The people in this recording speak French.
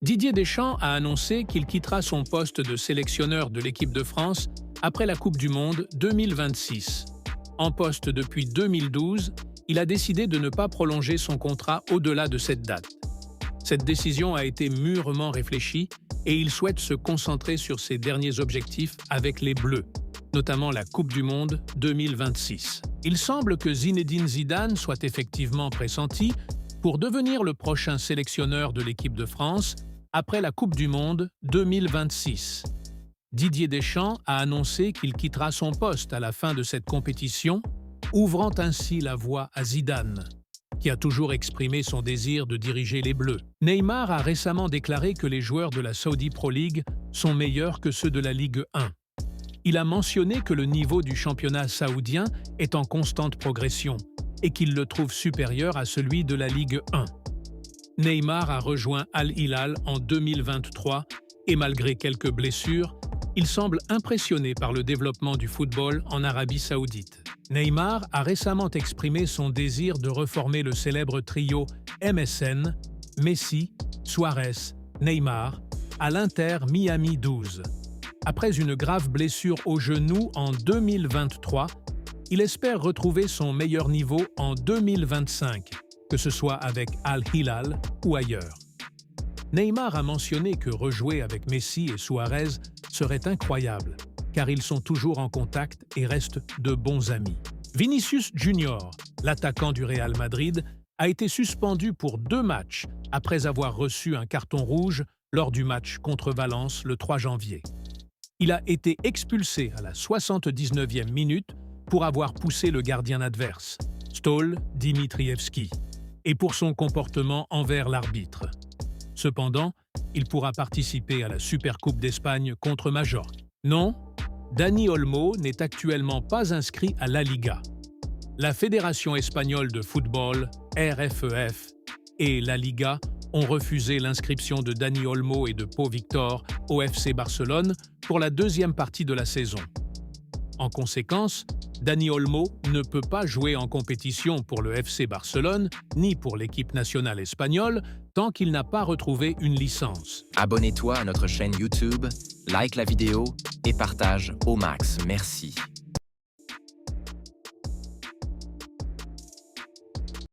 Didier Deschamps a annoncé qu'il quittera son poste de sélectionneur de l'équipe de France après la Coupe du Monde 2026. En poste depuis 2012, il a décidé de ne pas prolonger son contrat au-delà de cette date. Cette décision a été mûrement réfléchie et il souhaite se concentrer sur ses derniers objectifs avec les Bleus, notamment la Coupe du Monde 2026. Il semble que Zinedine Zidane soit effectivement pressenti pour devenir le prochain sélectionneur de l'équipe de France après la Coupe du Monde 2026. Didier Deschamps a annoncé qu'il quittera son poste à la fin de cette compétition, ouvrant ainsi la voie à Zidane, qui a toujours exprimé son désir de diriger les Bleus. Neymar a récemment déclaré que les joueurs de la Saudi Pro League sont meilleurs que ceux de la Ligue 1. Il a mentionné que le niveau du championnat saoudien est en constante progression et qu'il le trouve supérieur à celui de la Ligue 1. Neymar a rejoint Al Hilal en 2023 et malgré quelques blessures, il semble impressionné par le développement du football en Arabie Saoudite. Neymar a récemment exprimé son désir de reformer le célèbre trio MSN, Messi, Suarez, Neymar, à l'Inter Miami 12. Après une grave blessure au genou en 2023, il espère retrouver son meilleur niveau en 2025, que ce soit avec Al Hilal ou ailleurs. Neymar a mentionné que rejouer avec Messi et Suarez serait incroyable, car ils sont toujours en contact et restent de bons amis. Vinicius Junior, l'attaquant du Real Madrid, a été suspendu pour 2 matchs après avoir reçu un carton rouge lors du match contre Valence le 3 janvier. Il a été expulsé à la 79e minute pour avoir poussé le gardien adverse, Stol Dimitrievski, et pour son comportement envers l'arbitre. Cependant, il pourra participer à la Supercoupe d'Espagne contre Majorque. Non, Dani Olmo n'est actuellement pas inscrit à La Liga. La Fédération espagnole de football, RFEF, et La Liga ont refusé l'inscription de Dani Olmo et de Pau Victor au FC Barcelone pour la deuxième partie de la saison. En conséquence, Dani Olmo ne peut pas jouer en compétition pour le FC Barcelone ni pour l'équipe nationale espagnole tant qu'il n'a pas retrouvé une licence. Abonne-toi à notre chaîne YouTube, like la vidéo et partage au max. Merci.